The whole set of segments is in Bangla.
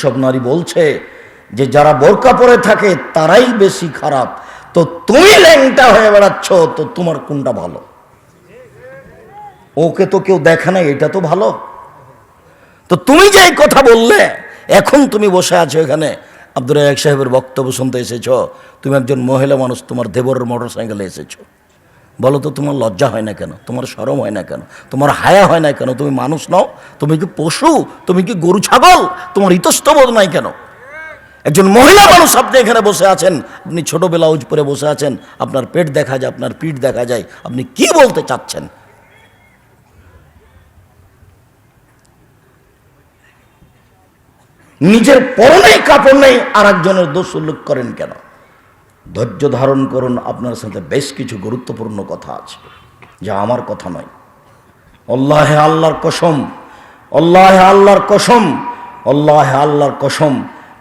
সব নারী বলছে যে যারা বোরকা পরে থাকে তারাই বেশি খারাপ, তো তুমি ল্যাংটা হয়ে বেড়াচ্ছ, তো তোমার কোনটা ভালো? ওকে তো কেউ দেখে না, এটা তো ভালো। তো তুমি যে এই কথা বললে, এখন তুমি বসে আছো এখানে আব্দুর রাজ্জাক সাহেবের বক্তব্য শুনতে এসেছো, তুমি একজন মহিলা মানুষ, তোমার দেবরের মোটর সাইকেলে এসেছো, বলো তো তোমার লজ্জা হয় না কেন? তোমার শরম হয় না কেন? তোমার হায়া হয় না কেন? তুমি মানুষ নও? তুমি কি পশু? তুমি কি গরু ছাগল? তোমার ইতস্তবোধ নাই কেন? একজন মহিলা মানুষ, আপনি এখানে বসে আছেন, আপনি ছোট ব্লাউজ পরে বসে আছেন, আপনার পেট দেখা যায়, আপনার পিঠ দেখা যায়, আপনি কি বলতে চাচ্ছেন? নিজের পরনে কাপড় নেই, আর একজনের দোষ উল্লেখ করেন কেন? ধৈর্য ধারণ করুন, আপনার সাথে বেশ কিছু গুরুত্বপূর্ণ কথা আছে যা আমার কথা নয়। আল্লাহে আল্লাহর কসম, আল্লাহে আল্লাহর কসম, আল্লাহে আল্লাহর কসম,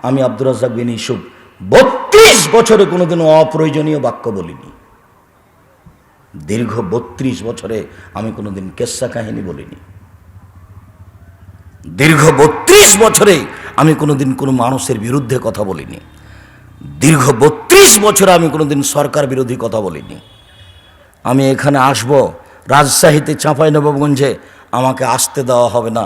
আমি আব্দুর রাজ্জাক বিন ইউসুফ 32 বছরে কোনোদিনও অপ্রয়োজনীয় বাক্য বলিনি। দীর্ঘ 32 বছরে আমি কোনোদিন কেচ্ছা কাহিনী বলিনি। দীর্ঘ 32 বছরে আমি কোনোদিন কোনো মানুষের বিরুদ্ধে কথা বলিনি। দীর্ঘ 32 বছরে আমি কোনোদিন সরকার বিরোধী কথা বলিনি। আমি এখানে আসব, রাজশাহীতে চাঁপাইনবাবগঞ্জে আমাকে আসতে দেওয়া হবে না।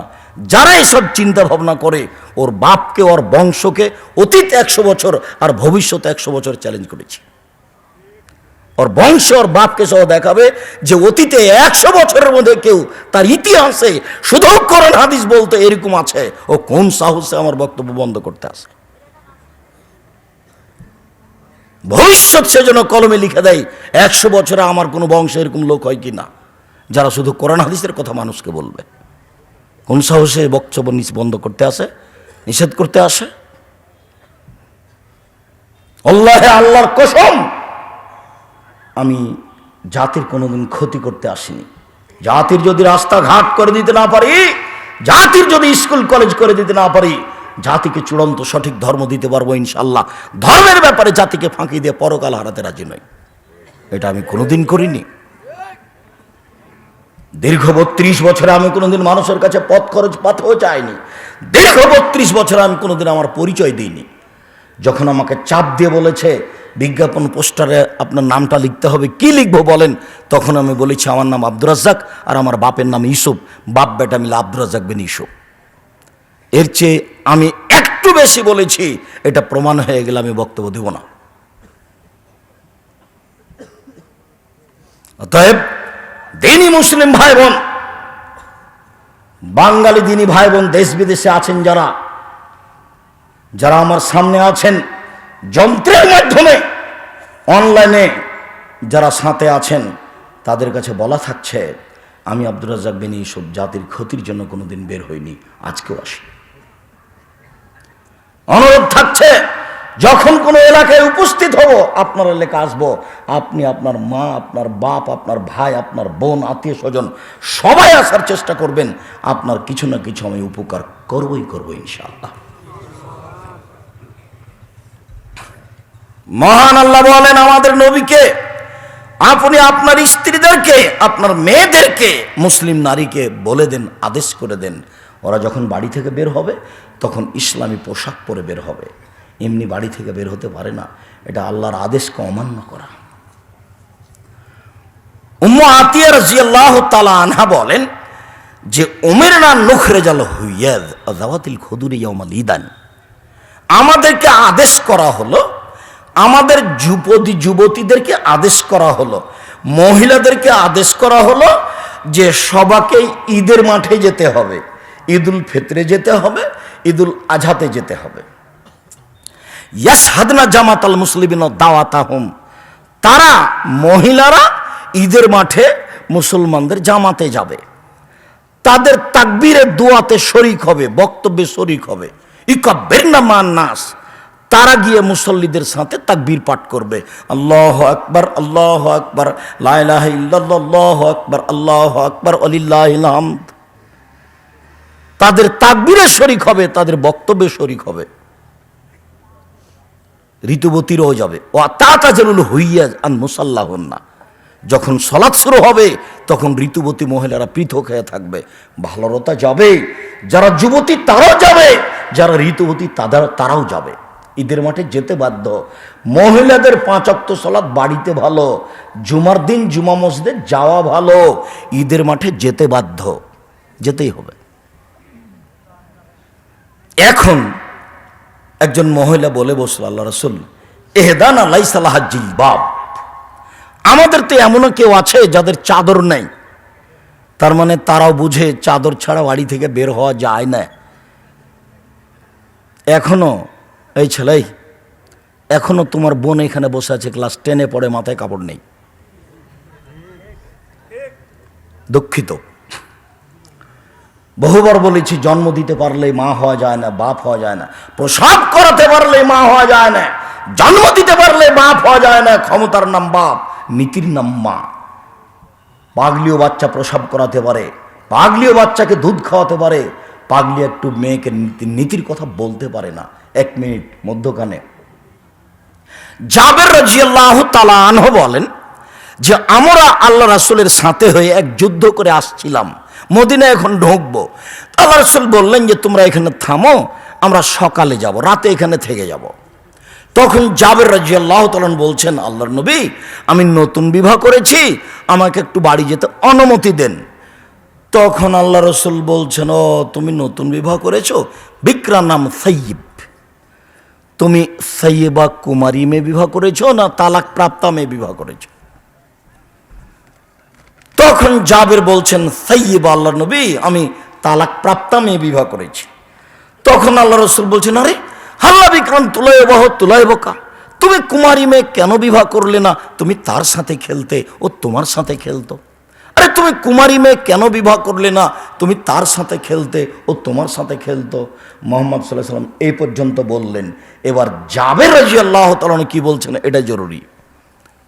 যারা এসব চিন্তা ভাবনা করে, ওর বাপকে, ওর বংশকে অতীত 100 বছর আর ভবিষ্যৎ 100 বছর চ্যালেঞ্জ করেছি। ওর বংশ, ওর বাপকে সহ দেখাবে যে অতীতে 100 বছরের মধ্যে কেউ তার ইতিহাসে শুধু কোরআন হাদিস বলতে এরকম আছে, ও কোন সাহসে আমার বক্তব্য বন্ধ করতে আসে? ভবিষ্যৎ সেজন্য কলমে লিখে দেয় 100 বছরে আমার কোনো বংশে এরকম লোক হয় কি না যারা শুধু কোরআন হাদিসের কথা মানুষকে বলবে। কোন সাহসে বক্তব্য বন্ধ করতে আসে, নিষেধ করতে আসে? আল্লাহে আল্লাহর কসম, আমি জাতির কোনোদিন ক্ষতি করতে আসিনি। জাতির যদি রাস্তাঘাট করে দিতে না পারি, জাতির যদি স্কুল কলেজ করে দিতে না পারি, জাতিকে চূড়ান্ত সঠিক ধর্ম দিতে পারবো ইনশাল্লাহ। ধর্মের ব্যাপারে জাতিকে ফাঁকি দিয়ে পরকাল হারাতে রাজি নই, এটা আমি কোনোদিন করিনি। দীর্ঘ 32 বছরে আমি কোনোদিন মানুষের কাছে পথ খরচ পাতেও চাইনি। দীর্ঘ 32 বছরে আমি কোনোদিন আমার পরিচয় দিইনি। যখন আমাকে চাপ দিয়ে বলেছে বিজ্ঞাপন পোস্টারে আপনার নামটা লিখতে হবে, কি লিখবো বলেন, তখন আমি বলেছি আমার নাম আব্দুর রাজ্জাক আর আমার বাপের নাম ইউসুফ, বাপ বেটা মিলে আব্দুর রাজ্জাক বিন ইউসুফ। এর চেয়ে আমি একটু বেশি বলেছি, এটা প্রমাণ হয়ে গেলে আমি বক্তব্য দেব না। অতএব দিনী মুসলিম ভাই বোন, বাঙালি দিনী ভাই বোন দেশ বিদেশে আছেন যারা, যারা আমার সামনে আছেন, যন্ত্রের মাধ্যমে অনলাইনে যারা সাথে আছেন, তাদের কাছে বলা থাকছে আমি আব্দুর রাজ্জাক বিন ইউসুফ জাতির ক্ষতির জন্য কোনোদিন বের হইনি, আজকেও আসি। অনুরোধ থাকছে, যখন কোনো এলাকায় উপস্থিত হব, আপনার এলাকা আসবো, আপনি আপনার মা, আপনার বাপ, আপনার ভাই, আপনার বোন, আত্মীয় স্বজন সবাই আসার চেষ্টা করবেন। আপনার কিছু না কিছু আমি উপকার করবই করবো ইনশাআল্লাহ। মহান আল্লাহ বলেন আমাদের নবীকে, আপনি আপনার স্ত্রীদেরকে, আপনার মেয়েদেরকে, মুসলিম নারীকে বলে দেন, আদেশ করে দেন, ওরা যখন বাড়ি থেকে বের হবে তখন ইসলামী পোশাক পরে বের হবে। এমনি বাড়ি থেকে বের হতে পারে না, এটা আল্লাহর আদেশকে অমান্য করা। উম্মু আতিয়া রাদিয়াল্লাহু তাআলা আনহা বলেন যে উমিরনা নুখরিজাল হুয়াদ আযাওয়াতিল খুদুরি ইয়াউমাল ঈদান, আমাদেরকে আদেশ করা হলো, আমাদের যুবতীদেরকে আদেশ করা হলো, মহিলাদেরকে আদেশ করা হলো যে সবাকে ঈদের মাঠে যেতে হবে, ঈদুল ফিতরে যেতে হবে, ঈদুল আজহাতে যেতে হবে। ইয়াশহাদনা জামাতাল মুসলিমিন দাওয়াতাহুম, তারা মহিলারা ঈদের মাঠে মুসলমানদের জামাতে যাবে, তাদের তাকবীরের দোয়াতে শরীক হবে, বক্তব্যে শরীক হবে। ইকাব্বিরনা মান নাস, তারা গিয়ে মুসল্লিদের সাথে তাকবীর পাঠ করবে, আল্লাহু আকবার, আল্লাহু আকবার, লা ইলাহা ইল্লাল্লাহ, আল্লাহু আকবার, আল্লাহু আকবার, ওয়ালিল্লাহিল হামদ। তাদের তাকবীরে শরীক হবে, তাদের বক্তব্যে শরীক হবে। ঋতুবতীরাও যাবে। ও তাতাজালুল হুইয়া আন মুসাল্লাহুন্না, যখন সালাত শুরু হবে তখন ঋতুবতী মহিলারা পৃথক হয়ে থাকবে। ভালোরতা যাবে, যারা যুবতী তারাও যাবে, যারা ঋতুবতী তারাও যাবে, ঈদের মাঠে যেতে বাধ্য। মহিলাদের 5 ওয়াক্ত সালাত বাড়িতে ভালো, জুমার দিন জুমা মসজিদে যাওয়া ভালো, ঈদের মাঠে যেতে বাধ্য, যেতেই হবে। এখন একজন মহিলা বলে বসল, আল্লাহ রাসূল এহদানা লাইসা লাহা জিলবাব, আমাদের তো এমনও কেউ আছে যাদের চাদর নেই। তার মানে তারাও বুঝে চাদর ছাড়া বাড়ি থেকে বের হওয়া যায় না। এখনো এই ছেলে, এখনো তোমার বোন এখানে বসে আছে, ক্লাস 10-এ পড়ে, মাথায় কাপড় নেই। দুঃখিত, বহুবার বলেছি, জন্ম দিতে পারলে মা হওয়া যায় না, বাপ হওয়া যায় না। প্রসব করাতে পারলে মা হওয়া যায় না, জন্ম দিতে পারলে বাপ হওয়া যায় না। ক্ষমতার নাম বাপ, নীতির নাম মা। পাগলিও বাচ্চা প্রসব করাতে পারে, পাগলিও বাচ্চাকে দুধ খাওয়াতে পারে, পাগলি একটু মেয়েকে নীতির কথা বলতে পারে না। 1 মিনিট মধ্যখানে জাবের রাদিয়াল্লাহু তাআলা আনহু বলেন যে আমরা আল্লাহ রাসূলের সাথে হয়ে এক যুদ্ধ করে আসছিলাম, মদিনায় এখন ঢুকবো। আল্লাহ রাসূল বললেন যে তোমরা এখানে থামো, আমরা সকালে যাব, রাতে এখানে থেকে যাব। তখন জাবের রাদিয়াল্লাহু তাআলা বলছেন, আল্লাহর নবী আমি নতুন বিবাহ করেছি, আমাকে একটু বাড়ি যেতে অনুমতি দেন। তখন আল্লাহ রাসূল বলছেন, ও তুমি নতুন বিবাহ করেছো, বিক্রা নাম সাইয়্যিব, তুমি সাইয়্যিবা কুমারী মেয়ে বিবাহ করেছো না তালাক প্রাপ্তা মেয়ে বিবাহ করেছো? তখন জাবের বলছেন, সাইয়্যিবা আল্লাহর নবী আমি তালাক প্রাপ্তা মেয়ে বিবাহ করেছি। তখন আল্লাহ রাসূল বলছেন, আরে হাল্লা বিক্রান তুলাইবাহ তুলাইবকা, তুমি কুমারী মেয়ে কেন বিবাহ করলে না? তুমি তার সাথে খেলতে, ও তোমার সাথে খেলতো। আরে তুমি কুমারী মেয়ে কেন বিবাহ করলে না? তুমি তার সাথে খেলতে, ও তোমার সাথে খেলতো। মুহাম্মদ সাল্লাল্লাহু আলাইহি ওয়াসাল্লাম এই পর্যন্ত বললেন। এবার জাবের রাদিয়াল্লাহু তাআলা কি বলছেন এটা জরুরি।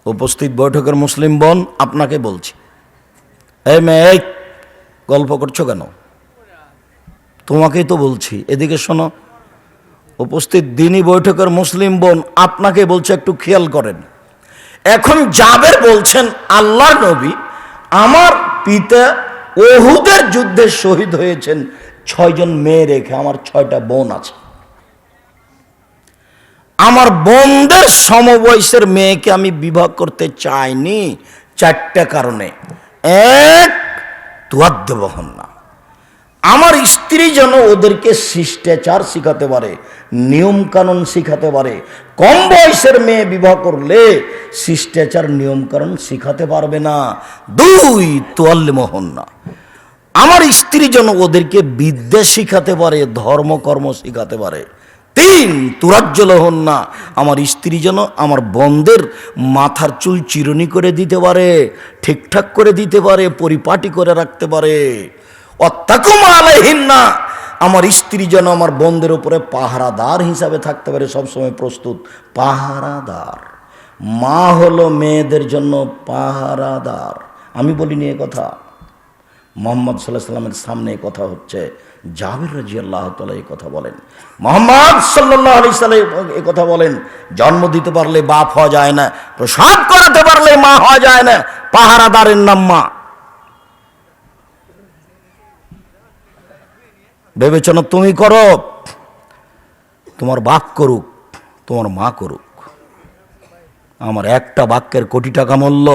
উপস্থিত বৈঠকের মুসলিম বোন, আপনাকে বলছি, এই মেয়ে গল্প করছো কেন? তোমাকেই তো বলছি, এদিকে শোনো। উপস্থিত দিনী বৈঠকের মুসলিম বোন, আপনাকে বলছে, একটু খেয়াল করেন। এখন জাবের বলছেন, আল্লাহর নবী আমার পিতা উহুদের যুদ্ধে শহীদ হয়েছেন 6 জন মেয়ে রেখে, আমার 6টা বোন আছে। আমার বোনদের সমবয়সের মেয়েকে আমি বিবাহ করতে চাইনি 4টা কারণে। 1, তুয়াদ্দবহন না, আমার স্ত্রী যেন ওদেরকে শিষ্টাচার শিখাতে পারে, নিয়ম কানুন শিখাতে পারে। কম বয়সের মেয়ে বিবাহ করলে শিষ্টাচার নিয়ম কানুন শিখাতে পারবে না। 2, তুয়াল্লিমহন না, আমার স্ত্রী যেন ওদেরকে বিদ্যা শিখাতে পারে, ধর্মকর্ম শিখাতে পারে। 3, তুরাজ্জলহন না, আমার স্ত্রী যেন আমার বোনদের মাথার চুল চিরুনি করে দিতে পারে, ঠিকঠাক করে দিতে পারে, পরিপাটি করে রাখতে পারে। অত্যাকুম আলাইহিন না, আমার স্ত্রী যেন আমার বোনদের উপরে পাহারাদার হিসাবে থাকতে পারে, সবসময় প্রস্তুত। পাহারাদার, মা হলো মেয়েদের জন্য পাহারাদার। আমি বলিনি এ কথা, মুহাম্মদ সাল্লাল্লাহু আলাইহি ওয়াসাল্লামের সামনে কথা হচ্ছে। জাবের রাদিয়াল্লাহু তাআলা এই কথা বলেন, মুহাম্মদ সাল্লাল্লাহু আলাইহি ওয়াসাল্লাম এই কথা বলেন, জন্ম দিতে পারলে বাপ হওয়া যায় না, প্রসব করাতে পারলে মা হওয়া যায় না, পাহারাদারের নাম মা। বিবেচনা তুমি করো, তোমার বাপ করুক, তোমার মা করুক, আমার একটা বাক্যের কোটি টাকা মূল্য।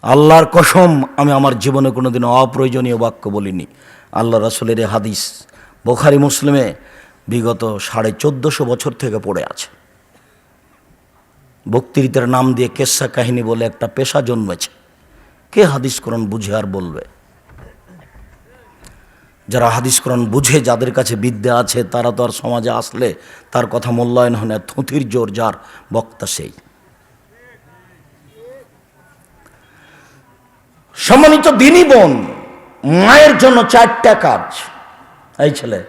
আল্লাহর কসম, আমি আমার জীবনে কোনোদিন অপ্রয়োজনীয় বাক্য বলিনি। আল্লাহ রাসূলের হাদিস বুখারী মুসলিমে বিগত 1450 বছর থেকে পড়ে আছে। বক্তৃতার নাম দিয়ে কেসা কাহিনী বলে একটা পেশা জন্মেছে। কে হাদিস কোরআন বুঝে আর বলবে? যারা হাদিস কোরআন বুঝে, যাদের কাছে বিদ্যা আছে, তারা তো আর সমাজে আসলে তার কথা মূল্যায়ন হয় না। থুথির জোর যার, বক্তা সেই। সম্মানিত দিনী বোন, মায়ের জন্য 4টা কাজ। এই ছেলে,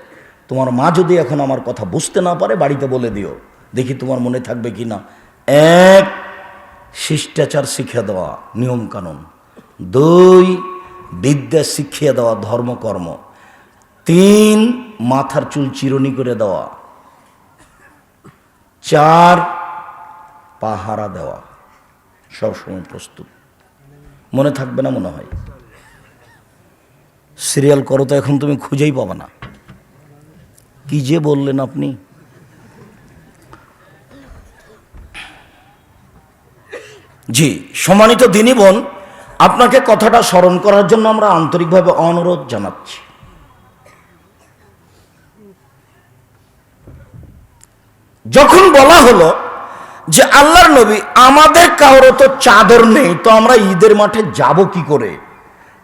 তোমার মা যদি এখন আমার কথা বুঝতে না পারে, বাড়িতে বলে দিও, দেখি তোমার মনে থাকবে কি না। 1, শিষ্টাচার শিখিয়ে দেওয়া, নিয়ম কানুন। 2, বিদ্যা শিখিয়ে দেওয়া, ধর্মকর্ম। 3, মাথার চুল চিরুনি করে দেওয়া। 4, পাহারা দেওয়া, সবসময় প্রস্তুত। মনে থাকবে না মনে হয়? সিরিয়াল করো তো, এখন তুমি খুঁজেই পাবে না। কি যে বললেন আপনি? জি, সম্মানিত দিনী বোন, আপনাকে কথাটা স্মরণ করার জন্য আমরা আন্তরিকভাবে অনুরোধ জানাচ্ছি। যখন বলা হলো যে আল্লাহর নবী, আমাদের কারো তো চাদর নেই, তো আমরা ঈদের মাঠে যাব কি করে?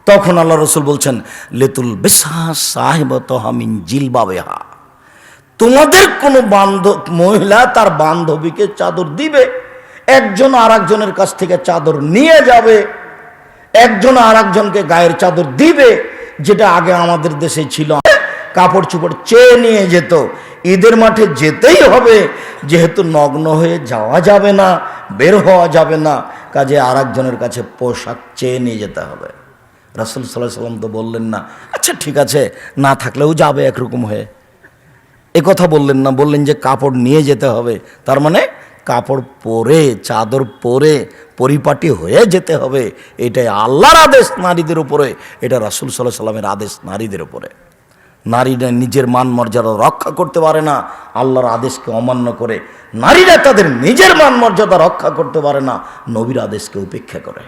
তখন আল্লাহ রসুল বলছেন, লেতুল বিশ্বাস সাহেবতহামিন জিলবাবেহা, তোমাদের কোনো মহিলা তার বান্ধবীকে চাদর দিবে, একজন আর একজনের কাছ থেকে চাদর নিয়ে যাবে, একজন আর একজনকে গায়ের চাদর দিবে, যেটা আগে আমাদের দেশে ছিল, কাপড় চোপড় চেয়ে নিয়ে যেত। ঈদের মাঠে যেতেই হবে, যেহেতু নগ্ন হয়ে যাওয়া যাবে না, বের হওয়া যাবে না, কাজে আর একজনের কাছে পোশাক চেয়ে নিয়ে যেতে হবে। রাসূল সাল্লাল্লাহু আলাইহি ওয়াসাল্লাম তো বললেন না, আচ্ছা ঠিক আছে, না থাকলেও যাবে একরকম হয়ে, এ কথা বললেন না। বললেন যে কাপড় নিয়ে যেতে হবে, তার মানে কাপড় পরে, চাদর পরে পরিপাটি হয়ে যেতে হবে। এটাই আল্লাহর আদেশ নারীদের উপরে, এটা রাসূল সাল্লাল্লাহু আলাইহি ওয়াসাল্লামের আদেশ নারীদের উপরে। নারীরা নিজের মান মর্যাদা রক্ষা করতে পারে না আল্লাহর আদেশকে অমান্য করে, নারীরা তাদের নিজের মান মর্যাদা রক্ষা করতে পারে না নবীর আদেশকে উপেক্ষা করে।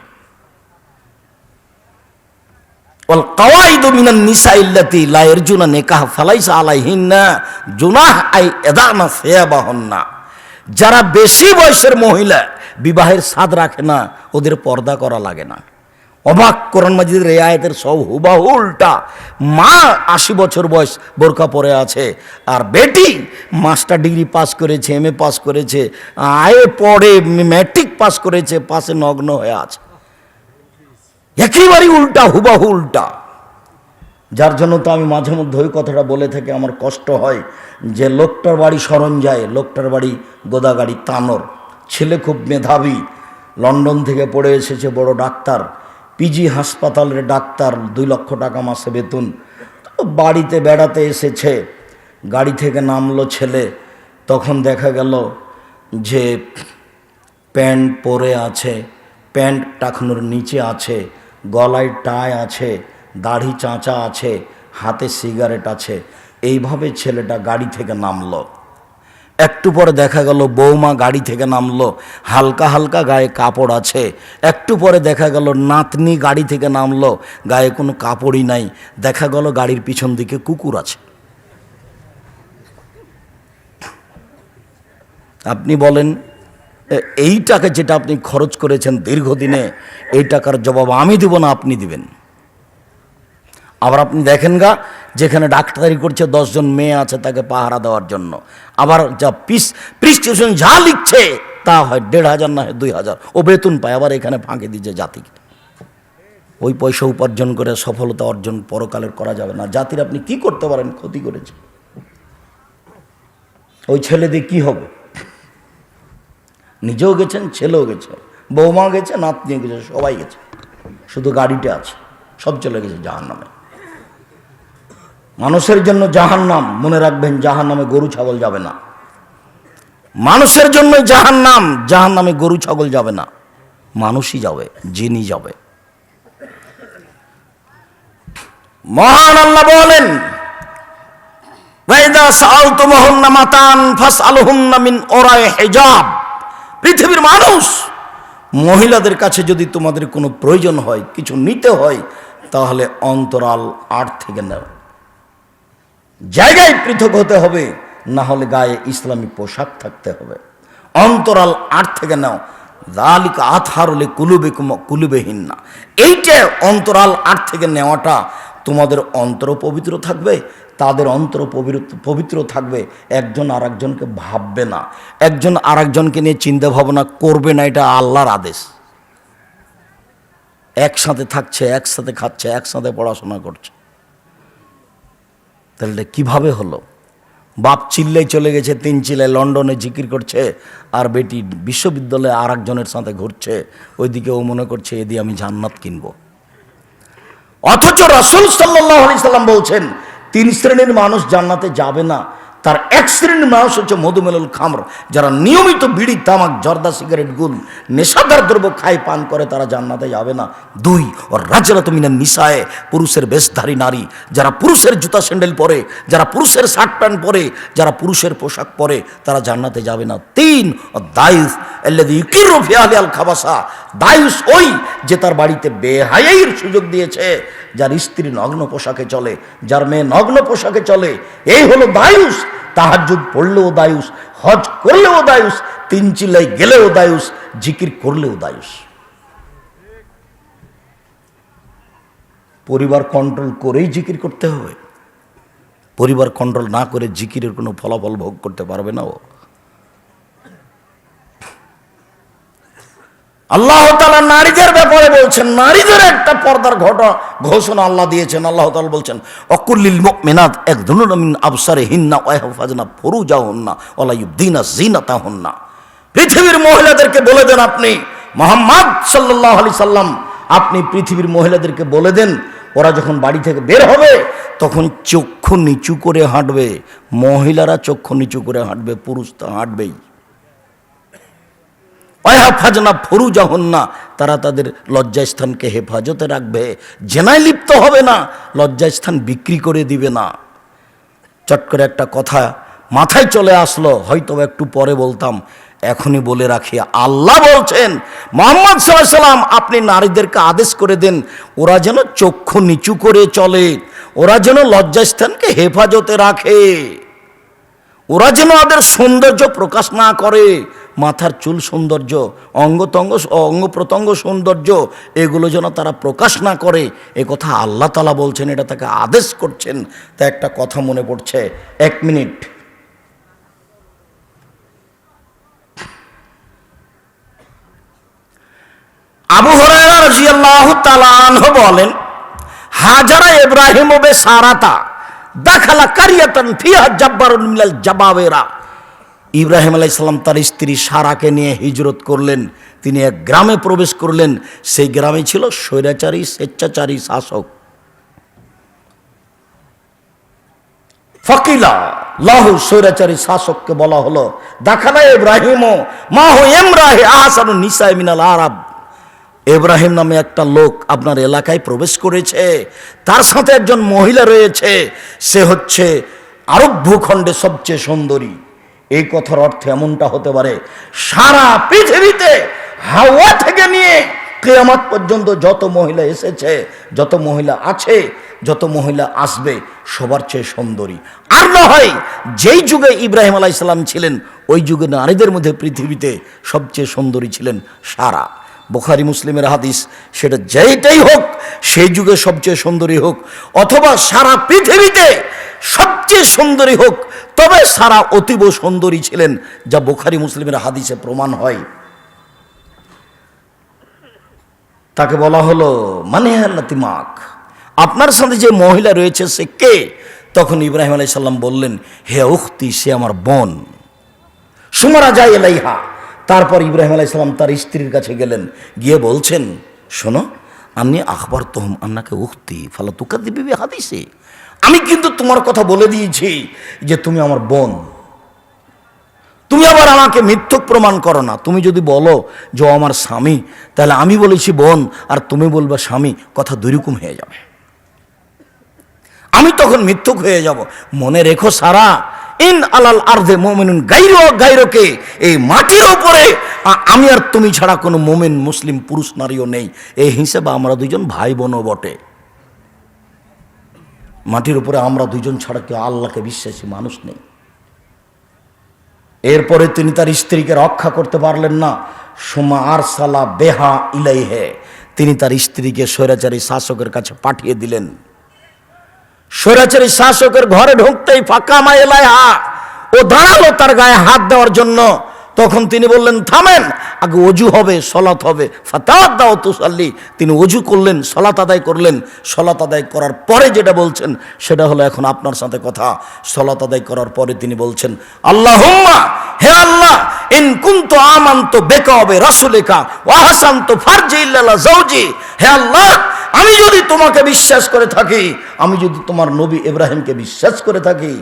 ওয়াল কাওয়াইদু মিনান নিসাইল্লাতি লা ইয়ারজুনা নিকাহ ফালাইসা আলাইহিন্না জুনাহ আই ইয়াদানা সিয়াবাহুন্না, যারা বেশি বয়সের মহিলা বিবাহের স্বাদ রাখে না, ওদের পর্দা করা লাগে না। অবাক, কোরআন মাজিদের এই আয়াতের সব হুবাহু উল্টা। মা 80 বছর বয়স বোরকা পরে আছে, আর বেটি মাস্টার ডিগ্রি পাস করেছে, MA পাস করেছে, আয়ে পড়ে, ম্যাট্রিক পাস করেছে, পাশে নগ্ন হয়ে আছে। একেবারেই উল্টা, হুবাহু উল্টা। যার জন্য তো আমি মাঝে মধ্যে ওই কথাটা বলে থাকি, আমার কষ্ট হয় যে লোকটার বাড়ি শরণ যায়, লোকটার বাড়ি গোদাগাড়ি তানোর, ছেলে খুব মেধাবী, লন্ডন থেকে পড়ে এসেছে, বড় ডাক্তার, PG হাসপাতালের ডাক্তার, 2 লক্ষ টাকা মাসে বেতন। বাড়িতে বেড়াতে এসেছে, গাড়ি থেকে নামলো ছেলে, তখন দেখা গেল যে প্যান্ট পরে আছে, প্যান্ট টাকনুর নিচে আছে, গলায় টাই আছে, দাড়ি চাঁচা আছে, হাতে সিগারেট আছে। এইভাবে ছেলেটা গাড়ি থেকে নামলো। একটু পরে দেখা গেল বৌমা গাড়ি থেকে নামলো, হালকা হালকা গায়ে কাপড় আছে। একটু পরে দেখা গেল নাতনি গাড়ি থেকে নামলো, গায়ে কোনো কাপড়ই নাই। দেখা গেল গাড়ির পিছন দিকে কুকুর আছে। আপনি বলেন, এই টাকা যেটা আপনি খরচ করেছেন দীর্ঘদিনে, এই টাকার জবাব আমি দিব না আপনি দিবেন? আবার আপনি দেখেন গা, যেখানে ডাক্তারি করছে 10 জন মেয়ে আছে তাকে পাহারা দেওয়ার জন্য, আবার যা প্রিসক্রিপশন যা লিখছে তা হয় 1500 না হয় 2000, ও বেতন পায়, আবার এখানে ফাঁকি দিচ্ছে জাতিকে। ওই পয়সা উপার্জন করে সফলতা অর্জন পরকালের করা যাবে না। জাতির আপনি কি করতে পারেন? ক্ষতি করেছে। ওই ছেলে দিয়ে কি হবে? নিজেও গেছেন, ছেলেও গেছে, বৌমা গেছে, নাতনিও গেছে, সবাই গেছে, শুধু গাড়িটা আছে, সব চলে গেছে জাহান্নামে। মানুষের জন্য জাহান্নাম, মনে রাখবেন, জাহান্নামে গরু ছাগল যাবে না। মানুষের জন্য জাহান্নাম, জাহান্নামে গরু ছাগল যাবে না, মানুষই যাবে, জিনই যাবে। মহান আল্লাহ বলেন, ওয়াইদা সাআলতুমুহুন্না মাতান ফাসআলুহুন্না মিন ওরাই হিজাব। পৃথিবীর মানুষ, মহিলাদের কাছে যদি তোমাদের কোনো প্রয়োজন হয়, কিছু নিতে হয়, তাহলে অন্তরাল আড় থেকে নাও, জায়গায় পৃথক হতে হবে, না হলে গায়ে ইসলামী পোশাক থাকতে হবে। অন্তরাল আড় থেকে নাও, যালিকা আতহারুল কুলুবিকুম কুলুবিহিন্না। এইটা অন্তরাল আড় থেকে নেওয়াটা তোমাদের অন্তর পবিত্র থাকবে, তাদের অন্তর পবিত্র থাকবে। একজন আর একজনকে ভাববে না, একজন আর একজনকে নিয়ে চিন্তা ভাবনা করবে না, এটা আল্লাহর আদেশ। একসাথে থাকছে, একসাথে খাচ্ছে, একসাথে পড়াশোনা করছে, তাহলে কিভাবে হলো? বাপ চিল্লাই চলে গেছে, 3 চিল্লায় লন্ডনে জিকির করছে, আর বেটি বিশ্ববিদ্যালয়ে আর একজনের সাথে ঘুরছে, ওইদিকে ও মনে করছে এ দিয়ে আমি জান্নাত কিনবো। অথচ রাসূল সাল্লাল্লাহু আলাইহি সাল্লাম বলছেন 3 শ্রেণীর মানুষ জান্নাতে যাবে না। তার এক শ্রেণীর মানুষ হচ্ছে মধুমেলুল খামর, যারা নিয়মিত বিড়ি, তামাক, জর্দা, সিগারেট, গুল, নেশাদার দ্রব্য খায়, পান করে, তারা জান্নাতে যাবে না। 2, ওর রাজরাত মিনান নিসায়ে, পুরুষের বেশধারী নারী, যারা পুরুষের জুতা স্যান্ডেল পরে, যারা পুরুষের শার্ট প্যান্ট পরে, যারা পুরুষের পোশাক পরে, তারা জান্নাতে যাবে না। 3, ও দায়ুস আল্লাযী ইউকিরু ফি আহলিল খাবাসা, দায়ুস ওই যে তার বাড়িতে বেহায়াইয়ের সুযোগ দিয়েছে, যার স্ত্রী নগ্ন পোশাকে চলে, যার মেয়ে নগ্ন পোশাকে চলে, এই হলো দায়ুস। তাহাজ্জুদ পড়লেও দায়ুস, হজ করলেও দায়ুস, 3 চিল্লাই গেলেও দায়ুস, জিকির করলেও দায়ুস। পরিবার কন্ট্রোল করেই জিকির করতে হবে। পরিবার কন্ট্রোল না করে জিকিরের কোনো ফলাফল ভোগ করতে পারবে না ও। আল্লাহ তাআলা নারীদের ব্যাপারে বলছেন, নারীদের একটা পর্দার ঘোষণা আল্লাহ দিয়েছেন। আল্লাহ তাআলা বলছেন, অকুল্লিল মুমিনাত ইয়াগদুনা মিন আবসারিহিন্না ওয়া ইয়াহফাজনা ফুরুজাহুন্না ওয়া লা ইউবদিনা যিনাতাহুন্না। পৃথিবীর মহিলাদেরকে বলে দেন, আপনি মুহাম্মদ সাল্লাল্লাহু আলাইহি সাল্লাম, আপনি পৃথিবীর মহিলাদেরকে বলে দেন, ওরা যখন বাড়ি থেকে বের হবে তখন চক্ষু নিচু করে হাঁটবে। মহিলারা চক্ষু নিচু করে হাঁটবে, পুরুষ তো হাঁটবেই। ওয়াহফাজনা ফুরুজাহুন্না, তারা তাদের লজ্জাস্থানকে হেফাজতে রাখবে, জেনায় লিপ্ত হবে না, লজ্জাস্থান বিক্রি করে দিবে না। চট করে একটা কথা মাথায় চলে আসলো, হয়তো একটু পরে বলতাম, এখনই বলে রাখি। আল্লাহ বলছেন, মুহাম্মদ সাল্লাল্লাহু আলাইহি সাল্লাম, আপনি নারীদেরকে আদেশ করে দেন, ওরা যেন চক্ষু নিচু করে চলে, ওরা যেন লজ্জাস্থানকে হেফাজতে রাখে, ওরা যেন ওদের সৌন্দর্য প্রকাশ না করে, মাথার চুল সৌন্দর্য, অঙ্গ প্রত্যঙ্গ সৌন্দর্য, এগুলো যেন তারা প্রকাশ না করে। এ কথা আল্লাহ তাআলা বলছেন, এটা তাকে আদেশ করছেন। তা একটা কথা মনে পড়ছে, 1 মিনিট। আবু হুরায়রা রাদিয়াল্লাহু তাআলা আনহু বলেন, হাজারা ইব্রাহিম বে সারাতা দাখালা কারিয়াতান ফিহা জাব্বারুন মিনাল জাবাবেরা। ইব্রাহিম আলাইহিস সালাম তার স্ত্রী সারাকে নিয়ে হিজরত করলেন, তিনি এক গ্রামে প্রবেশ করলেন। সেই গ্রামে ছিল স্বৈরাচারী, স্বেচ্ছাচারী শাসক। ফাকিলা লাহু, স্বৈরাচারী শাসককে বলা হলো, দাখালা ইব্রাহিম মাহু ইমরাহি আহসানুন নিসাই মিনাল আরব। ইব্রাহিম নামে একটা লোক আপনার এলাকায় প্রবেশ করেছে, তার সাথে একজন মহিলা রয়েছে, সে হচ্ছে আরব ভূখণ্ডে সবচেয়ে সুন্দরী। এই কথার অর্থ এমনটা হতে পারে, সারা পৃথিবীতে হাওয়া থেকে নিয়ে কিয়ামত পর্যন্ত যত মহিলা এসেছে, যত মহিলা আছে, যত মহিলা আসবে, সবার চেয়ে সুন্দরী। আর না হয় যেই যুগে ইব্রাহিম আলাইহিস সালাম ছিলেন, ওই যুগে নারীদের মধ্যে পৃথিবীতে সবচেয়ে সুন্দরী ছিলেন সারা। বুখারী মুসলিমের হাদিস, সেটা যেইটাই হোক, সেই যুগে সবচেয়ে সুন্দরী হোক, অথবা সারা পৃথিবীতে সবচেয়ে সুন্দরী হোক, তবে সারা অতীব সুন্দরী ছিলেন, যা বুখারী মুসলিমের হাদিসে প্রমাণ হয়। তাকে বলা হলো, মানে হাল্লাতিমাক, আপনার সাথে যে মহিলা রয়েছে সে কে? তখন ইব্রাহিম আলাইহিস সালাম বললেন, হে উখতি, সে আমার বোন। সুমারা যায় এলাইহা। তারপর ইব্রাহিম আলাইহিস সালাম তার স্ত্রীর কাছে গেলেন, গিয়ে বলছেন, শোনো, আমি আখবার তোহম আন্নাকে উখতি ফালা তুকাদ্দিবি বিহাদিসে, আমি কিন্তু তোমার কথা বলে দিয়েছি যে তুমি আমার বোন, তুমি আবার আমাকে মিথ্যুক প্রমাণ করো না। তুমি যদি বলো যে ও আমার স্বামী, তাহলে আমি বলেছি বোন আর তুমি বলবা স্বামী, কথা দুইরকম হয়ে যাবে, আমি তখন মিথ্যুক হয়ে যাব। মনে রেখো সারা, ইন আলাল আরদে মুমিনুন গায়রুকে, এই মাটির উপরে আমি আর তুমি ছাড়া কোনো মুমিন মুসলিম পুরুষ নারীও নেই। এই হিসেবে আমরা দুইজন ভাই বোনও বটে। মাটির উপরে আমরা দুইজন ছাড়া কেউ আল্লাহকে বিশ্বাসী মানুষ নেই। এরপরে তিনি তার স্ত্রীকে রক্ষা করতে পারলেন না। সুমা আরসালা বেহা ইলাইহে, তিনি তার স্ত্রীকে স্বৈরাচারী শাসকের কাছে পাঠিয়ে দিলেন। স্বৈরাচারী শাসকের ঘরে ঢুকতেই ফাকামা ইলাইহা, ও দাঁড়ালো তার গায়ে হাত দেওয়ার জন্য। তখন তিনি বললেন, থামেন, আগে অজু হবে, সলাত হবে। ফাতাওয়াদ্দাউ তুসাল্লি, তিনি অজু করলেন, সলাত আদায় করলেন। সলাত আদায় করার পরে যেটা বলছেন সেটা হলো এখন আপনার সাথে কথা। সলাত আদায় করার পরে তিনি বলছেন, আল্লাহুম্মা, হে আল্লাহ, ইন কুনতু আমানতু বিকা ওয়া রাসূলিকা ওয়া আহসানতু ফারজি ইল্লা জাওজি, হে আল্লাহ, আমি যদি তোমাকে বিশ্বাস করে থাকি, আমি যদি তোমার নবী ইব্রাহিমকে বিশ্বাস করে থাকি,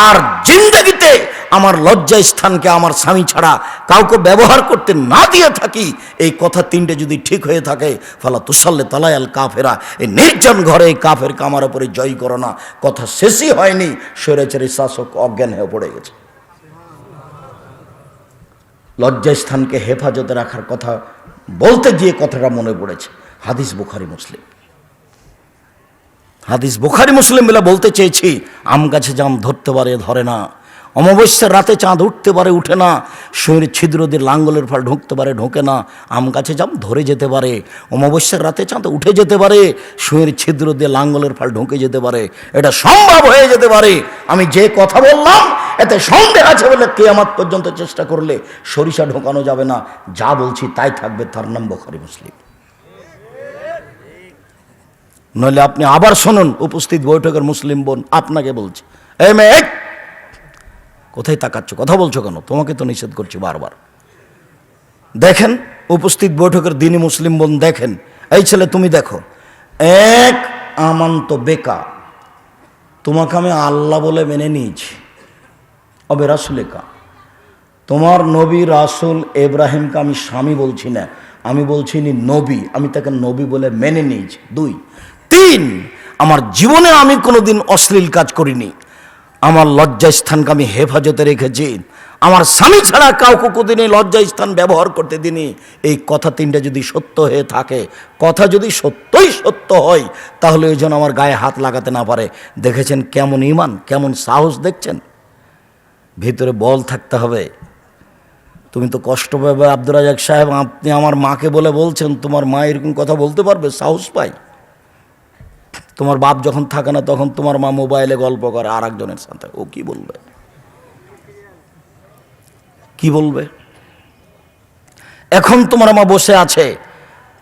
আর জিন্দেগিতে আমার লজ্জা স্থানকে আমার স্বামী ছাড়া কাউকে ব্যবহার করতে না দিয়ে থাকি, এই কথা তিনটে যদি ঠিক হয়ে থাকে, ফালা তুসাল্লে তালায়াল কাফেরা, এই নির্জন ঘরে এই কাফেরকে আমার উপরে জয় করো না। কথা শেষই হয়নি, স্বৈরাচারী শাসক অজ্ঞান হয়ে পড়ে গেছে। লজ্জাস্থানকে হেফাজতে রাখার কথা বলতে গিয়ে কথাটা মনে পড়েছে, হাদিস বুখারী মুসলিম। হাদিস বুখারী মুসলিম বলে বলতে চেয়েছি, আম গাছে জাম ধরতে পারে ধরে না, অমাবস্যার রাতে চাঁদ উঠতে পারে উঠে না, শুঁয়ের ছিদ্র দিয়ে লাঙ্গলের ফাল ঢুকতে পারে ঢোকে না, আম গাছে জাম ধরে যেতে পারে, অমাবস্যার রাতে চাঁদ উঠে যেতে পারে, শুঁয়ের ছিদ্র দিয়ে লাঙ্গলের ফাল ঢুকে যেতে পারে, এটা সম্ভব হয়ে যেতে পারে। আমি যে কথা বললাম এতে সন্দেহ আছে বলে কিয়ামত পর্যন্ত চেষ্টা করলে সরিষা ঢোকানো যাবে না। যা বলছি তাই থাকবে, তার নাম বুখারী মুসলিম। নইলে আপনি আবার শুনুন, উপস্থিত বৈঠকের মুসলিম বোন আপনাকে বলছে, এই মেয়ে কোথায় তাকাচ্ছ, কথা বলছো কেন? তোমাকে তো নিষেধ করছি বারবার। দেখেন উপস্থিত বৈঠকের দিনী মুসলিম বোন, দেখেন এই ছেলে তুমি দেখো, এক আমান্ত বেকা, তোমাকে আমি আল্লাহ বলে মেনে নিয়েছি, অবে রাসুলেকা, তোমার নবী রাসুল ইব্রাহিমকে আমি স্বামী বলছি না, আমি বলছি নি নবী, আমি তাকে নবী বলে মেনে নিয়েছি। 2, 3, আমার জীবনে আমি কোনোদিন অশ্লীল কাজ করিনি, আমার লজ্জাস্থানকে আমি হেফাজতে রেখেছি, আমার স্বামী ছাড়া কাউকে কোনোদিন এই লজ্জাস্থান ব্যবহার করতে দিনি। এই কথা তিনটা যদি সত্য হয়ে থাকে, কথা যদি সত্যই সত্য হয়, তাহলে ওই জন্য আমার গায়ে হাত লাগাতে না পারে। দেখেছেন কেমন ঈমান, কেমন সাহস, দেখছেন? ভিতরে বল থাকতে হবে। তুমি তো কষ্ট পাবে আব্দুর রাজাক সাহেব, আপনি আমার মাকে বলে বলছেন, তোমার মা এরকম কথা বলতে পারবে? সাহস পাই। তোমার বাপ যখন থাকে না তখন তোমার মা মোবাইলে গল্প করে আর একজনের সাথে, ও কি বলবে? কি বলবে? এখন তোমার মা বসে আছে,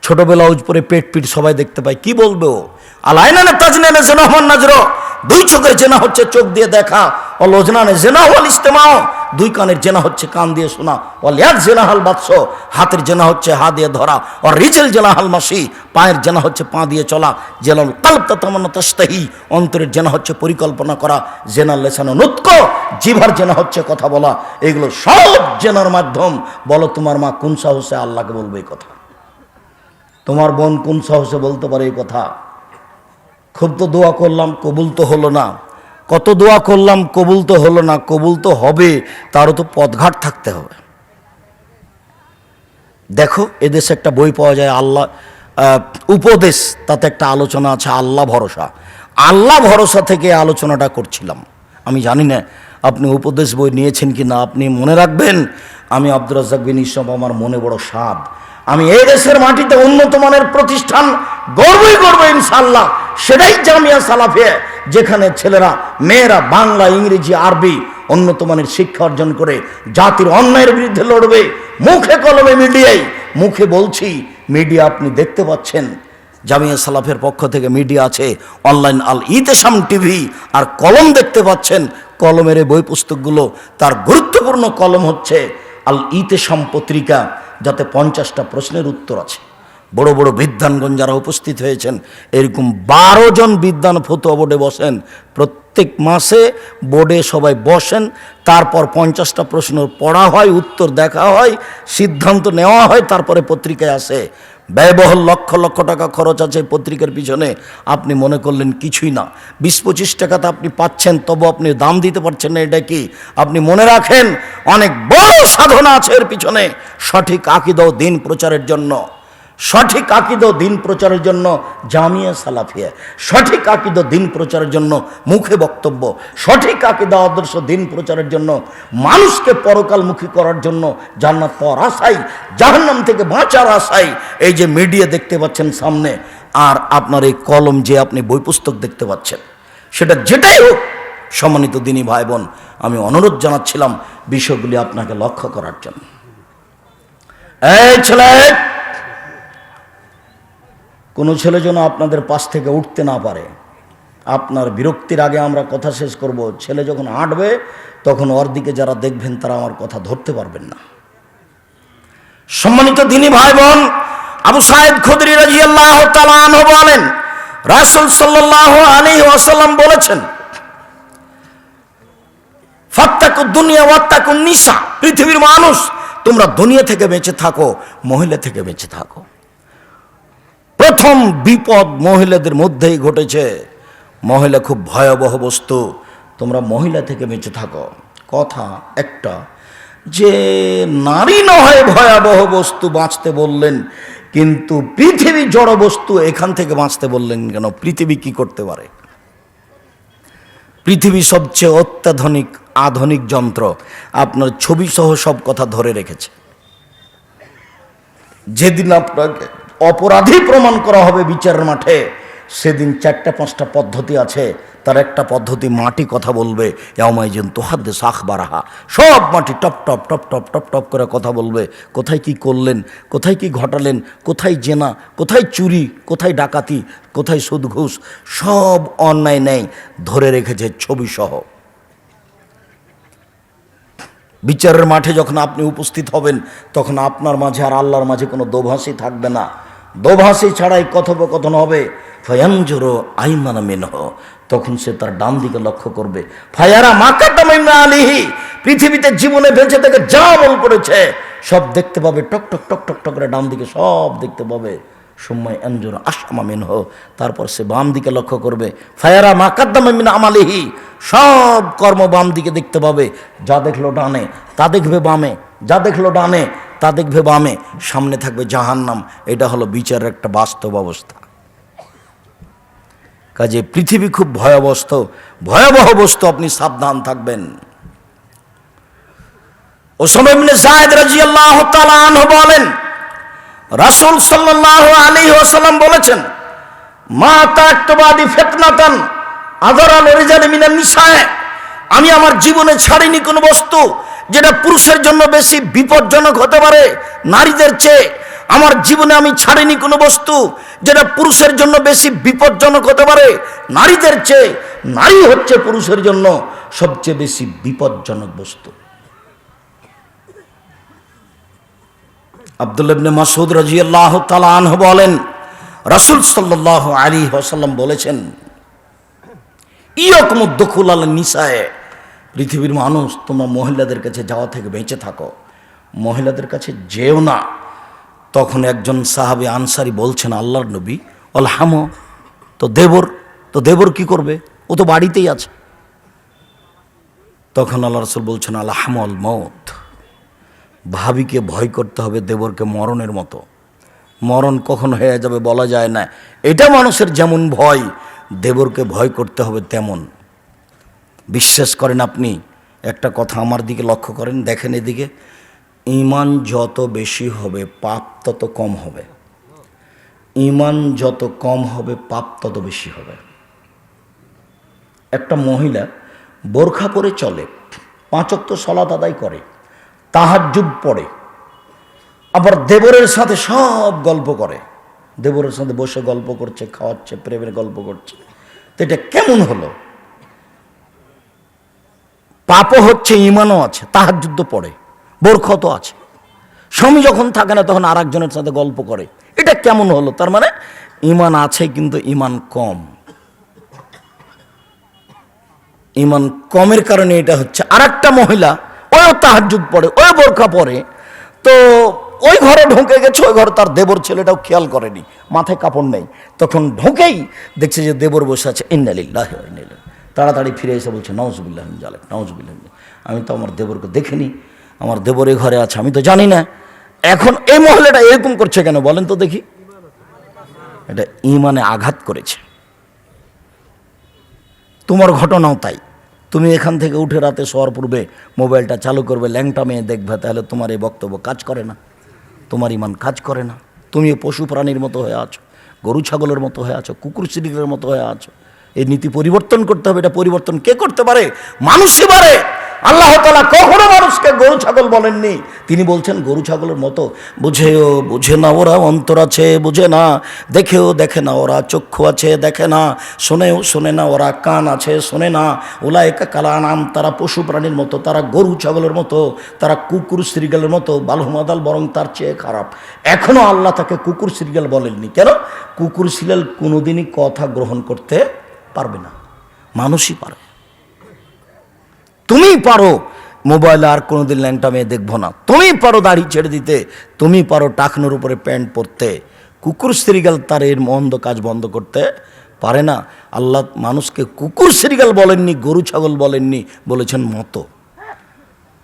ছোটবেলা উজ পরে পেট পিট সবাই দেখতে পায়, কি বলবে ও? আলাইনানে তাজনানে জেনাহমান নাজরো, 2 চোখের জেনা হচ্ছে চোখ দিয়ে দেখা, অল ওজনানে জেনা ওয়াল ইস্তেমাও, 2 কানের জেনা হচ্ছে কান দিয়ে শোনা, ওয়াল ইয়াদ জেনা হাল বাদশ, হাতের জেনা হচ্ছে হাত দিয়ে ধরা, আর রিজল জেনা হাল মাসি, পায়ের জেনা হচ্ছে পা দিয়ে চলা, জেনাল কলব তাতামান্না তাশতাহি, অন্তরের জেনা হচ্ছে পরিকল্পনা করা, জেনাল লিসানু নুতক, জিহ্বার জেনা হচ্ছে কথা বলা। এগুলো সব জেনার মাধ্যম। বলো তোমার মা কোন সাহসে আল্লাহকে বলবে এই কথা? তোমার বোন কোন সাহসে বলতে পারে এই কথা? খুব তো দোয়া করলাম, কবুল তো হলো না। কত দোয়া করলাম, কবুল তো হলো না। কবুল তো হবে, তারও তো পথঘাট থাকতে হবে। দেখো এদেশে একটা বই পাওয়া যায়, আল্লাহ উপদেশ, তাতে একটা আলোচনা আছে আল্লাহ ভরসা। আল্লাহ ভরসা থেকে আলোচনাটা করছিলাম। আমি জানি না আপনি উপদেশ বই নিয়েছেন কি না। আপনি মনে রাখবেন, আমি আব্দুর রাজ্জাক বিন ইউসুফ, আমার মনে বড় স্বাদ, আমি এই দেশের মাটিতে উন্নত মানের প্রতিষ্ঠান গর্বই করব ইনশাআল্লাহ। সেটাই জামিয়া সালাফিয়া, যেখানে ছেলেরা মেয়েরা বাংলা, ইংরেজি, আরবি উন্নত মানের শিক্ষা অর্জন করে জাতির অন্যায়ের বিরুদ্ধে লড়বে। মুখে কলমে মিডিয়ায়, মুখে বলছি, মিডিয়া আপনি দেখতে পাচ্ছেন, জামিয়া সালাফের পক্ষ থেকে মিডিয়া আছে, অনলাইন আল ইতেসাম টিভি, আর কলম দেখতে পাচ্ছেন। কলমের এই বই পুস্তকগুলো, তার গুরুত্বপূর্ণ কলম হচ্ছে আল ইতেসাম পত্রিকা, যাতে 50টা প্রশ্নের উত্তর আছে। বড় বড় বিদ্বানগণ যারা উপস্থিত হয়েছেন, এরকম 12 জন বিদ্বান ফতোয়া বোর্ডে বসেন। প্রত্যেক মাসে বোর্ডে সবাই বসেন, তারপর 50টা প্রশ্ন পড়া হয়, উত্তর দেখা হয়, সিদ্ধান্ত নেওয়া হয়, তারপরে পত্রিকায় আসে। ব্যয়বহুল লক্ষ লক্ষ টাকা খরচ আছে পত্রিকার পিছনে। আপনি মনে করলেন কিছুই না, 20-25 টাকাতে আপনি পাচ্ছেন, তবু আপনি দাম দিতে পারছেন না, এটা কি? আপনি মনে রাখেন, অনেক বড় সাধনা আছে এর পিছনে। সঠিক আকীদা ও দ্বীন প্রচারের জন্য, সঠিক আকীদা ও দ্বীন প্রচারের জন্য জামিয়া সালাফিয়া, সঠিক আকীদা দ্বীন প্রচারের জন্য মুখে বক্তব্য, সঠিক আকীদা আদর্শ দ্বীন প্রচারের জন্য, মানুষকে পরকালমুখী করার জন্য, জান্নাত পাওয়ার আশায়, জাহান্নাম থেকে বাঁচার আশায় এই যে মিডিয়া দেখতে পাচ্ছেন সামনে, আর আপনার এই কলম যে আপনি বই পুস্তক দেখতে পাচ্ছেন, সেটা যেটাই হোক, সম্মানিত দিনী ভাই বোন, আমি অনুরোধ জানাচ্ছিলাম বিষয়গুলি আপনাকে লক্ষ্য করার জন্য। এই ছেলে, কোনো ছেলে যেন আপনাদের পাশ থেকে উঠতে না পারে। আপনার বিরক্তির আগে আমরা কথা শেষ করব। ছেলে যখন হাঁটবে তখন ওর দিকে যারা দেখবেন তারা আমার কথা ধরতে পারবেন না। সম্মানিত দিনী ভাই বোন, আবু সাঈদ খুদরি রাদিয়াল্লাহু তাআলা আনহু বলেন, রাসূল সাল্লাল্লাহু আলাইহি ওয়াসাল্লাম বলেছেন, ফাত্তাকুদ দুনিয়া ওয়াত্তাকুন নিসা, পৃথিবীর মানুষ তোমরা দুনিয়া থেকে বেঁচে থাকো, মহিলা থেকে বেঁচে থাকো। প্রথম বিপদ মহিলাদের মধ্যেই ঘটেছে। মহিলা খুব ভয়াবহ বস্তু, তোমরা মহিলা থেকে বেঁচে থাকো। কথা একটা যে নারী নয় ভয়াবহ বস্তু বাঁচতে বললেন, কিন্তু পৃথিবী জড় বস্তু এখান থেকে বাঁচতে বললেন কেন? পৃথিবী কি করতে পারে? পৃথিবী সবচেয়ে অত্যাধুনিক আধুনিক যন্ত্র, আপনার ছবি সহ সব কথা ধরে রেখেছে। যেদিন আপনাকে অপরাধী প্রমাণ করা হবে বিচারের মাঠে, সেদিন 4-5টা পদ্ধতি আছে। তার একটা পদ্ধতি মাটি কথা বলবে, ইয়াউমাইজিন তুহাদ্দিসু আখবারাহা, সব মাটি top top top top top top করে কথা বলবে। কোথায় কি করলেন, কোথায় কি ঘটালেন, কোথায় জেনা, কোথায় চুরি, কোথায় ডাকাতি, কোথায় সুদ ঘুষ, সব অন্যায় নেই ধরে রেখেছে ছবি সহ। বিচারের মাঠে যখন আপনি উপস্থিত হবেন, তখন আপনার মাঝে আর আল্লাহর মাঝে কোনো দোভাষী থাকবে না। দোভাষী ছাড়াই কথোপকথন হবে। ফায়ানজুরু আইমানা মিনহু, তখন সে তার ডান দিকে লক্ষ্য করবে। ফায়ারা মা কাদ্দামা মিন আলিহি, পৃথিবীতে জীবনে বেঁচে থেকে যা আমল করেছে সব দেখতে পাবে। টক টক টক টক টক করে ডান দিকে সব দেখতে পাবে। সুম্মা ইয়ানজুরু আশআমা মিনহু, তারপর সে বাম দিকে লক্ষ্য করবে। ফায়ারা মা কাদ্দামা মিন আমালিহি, সব কর্ম বাম দিকে দেখতে পাবে। যা দেখলো ডানে তা দেখবে বামে, যা দেখলো ডানে তা দেখবে বামে। সামনে থাকবে জাহান্নাম। এটা হলো বিচারের একটা বাস্তব অবস্থা। কাজে পৃথিবী খুব ভয়াবহ বস্তু, আপনি সাবধান থাকবেন। উসামা ইবনে যায়েদ রাদিয়াল্লাহু তাআলা আনহু বলেন, রাসূল সাল্লাল্লাহু আলাইহি ওয়াসাল্লাম বলেছেন, মা তারাকতু বাদি ফিতনাতান আযরাল রিজালি মিনান নিসা, আমি আমার জীবনে ছাড়িনি কোনো বস্তু যেটা পুরুষের জন্য বেশি বিপজ্জনক হতে পারে নারীদের চেয়ে। আমার জীবনে আমি ছাড়িনি কোনো বস্তু যেটা পুরুষের জন্য বেশি বিপজ্জনক হতে পারে নারীদের চেয়ে। নারী হচ্ছে পুরুষের জন্য সবচেয়ে বেশি বিপজ্জনক বস্তু। আব্দুল্লাহ ইবনে মাসউদ রাদিয়াল্লাহু তাআলা আনহু বলেন, রাসূল সাল্লাল্লাহু আলাইহি ওয়াসাল্লাম বলেছেন, ইয়াকুমুদ দুখুল আলা নিসায়ে, পৃথিবীর মানুষ তোমরা মহিলাদের কাছে যাওয়া থেকে বেঁচে থাকো, মহিলাদের কাছে যেও না। তখন একজন সাহাবী আনসারী বলছেন, আল্লাহর নবী, আলহামো, তো দেবর কি করবে? ও তো বাড়িতেই আছে। তখন আল্লাহ রাসূল বলছেন, আলহামুল মউত, ভাবিকে ভয় করতে হবে দেবরকে মরণের মতো। মরণ কখন হয়ে যাবে বলা যায় না। এটা মানুষের যেমন ভয়, দেবরকে ভয় করতে হবে তেমন। বিশ্বাস করেন আপনি, একটা কথা আমার দিকে লক্ষ্য করেন, দেখেন এদিকে, ঈমান যত বেশি হবে পাপ তত কম হবে। ঈমান যত কম হবে পাপ তত বেশি হবে। একটা মহিলা বোরখা পরে চলে, 5 ওয়াক্ত সালাত আদায় করে, তাহাজ্জুদ পড়ে, আবার দেবরের সাথে সব গল্প করে, দেবরের সাথে বসে গল্প করছে, খাওয়াচ্ছে, প্রেমের গল্প করছে। তো এটা কেমন হলো? পাপও হচ্ছে, ঈমানও আছে, তাহাজ্জুদ পড়ে, বোরখা তো আছে। স্বামী যখন থাকে না তখন আর একজনের সাথে গল্প করে। এটা কেমন হলো? তার মানে ঈমান আছে কিন্তু ঈমান কম। ঈমান কমের কারণে এটা হচ্ছে। আর একটা মহিলা, ওও তাহাজ্জুদ পড়ে, ওই বোরখা পরে, তো ওই ঘরে ঢুকে গেছে, ওই ঘরে তার দেবর ছেলেটাও খেয়াল করেনি, মাথায় কাপড় নেই। তখন ঢুকেই দেখছে যে দেবর বসে আছে। ইন্না লিল্লাহি ওয়া ইন্না ইলাইহি, তাড়াতাড়ি ফিরে এসে বলছে, নাউযুবিল্লাহি মিন যালিক, নাউযুবিল্লাহি, আমি তো আমার দেবরকে দেখিনি, আমার দেবর এই ঘরে আছে, আমি তো জানি না। এখন এই মহিলাটা এরকম করছে কেন বলেন তো দেখি? এটা ঈমানে আঘাত করেছে। তোমার ঘটনাও তাই। তুমি এখান থেকে উঠে রাতে শোয়ার পূর্বে মোবাইলটা চালু করবে, ল্যাংটা মেয়ে দেখবে, তাহলে তোমার এই বক্তব্য কাজ করে না, তোমার ঈমান কাজ করে না। তুমি পশু প্রাণীর মতো হয়ে আছো, গরু ছাগলের মতো হয়ে আছো, কুকুর শিডিলের মতো হয়ে আছো। এই নীতি পরিবর্তন করতে হবে। এটা পরিবর্তন কে করতে পারে? মানুষই পারে। আল্লাহ তাআলা কখনো মানুষকে গরু ছাগল বলেননি, তিনি বলছেন গরু ছাগলের মতো। বুঝেও বুঝে না ওরা, অন্তর আছে বুঝে না, দেখেও দেখে না ওরা, চক্ষু আছে দেখে না, শোনেও শোনে না ওরা, কান আছে শোনে না। উলাইকা কাল আনআম, তারা পশু প্রাণীর মতো, তারা গরু ছাগলের মতো, তারা কুকুর শ্রীগালের মতো, বালহুমাদাল, বরং তার চেয়ে খারাপ। এখনও আল্লাহ তাকে কুকুর শ্রীগাল বলেননি। কেন? কুকুর শ্রীগাল কোনোদিনই কথা গ্রহণ করতে পারবে না, মানুষই পারে। তুমি পারো মোবাইলে আর কোনোদিন ল্যাংটা মেয়ে দেখবো না, তুমি পারো দাড়ি ছেড়ে দিতে, তুমি পারো টাকনোর উপরে প্যান্ট পরতে। কুকুর শ্রীগাল তার এর মন্দ কাজ বন্ধ করতে পারে না। আল্লাহ মানুষকে কুকুর শ্রীগাল বলেননি, গরু ছাগল বলেননি, বলেছেন মতো।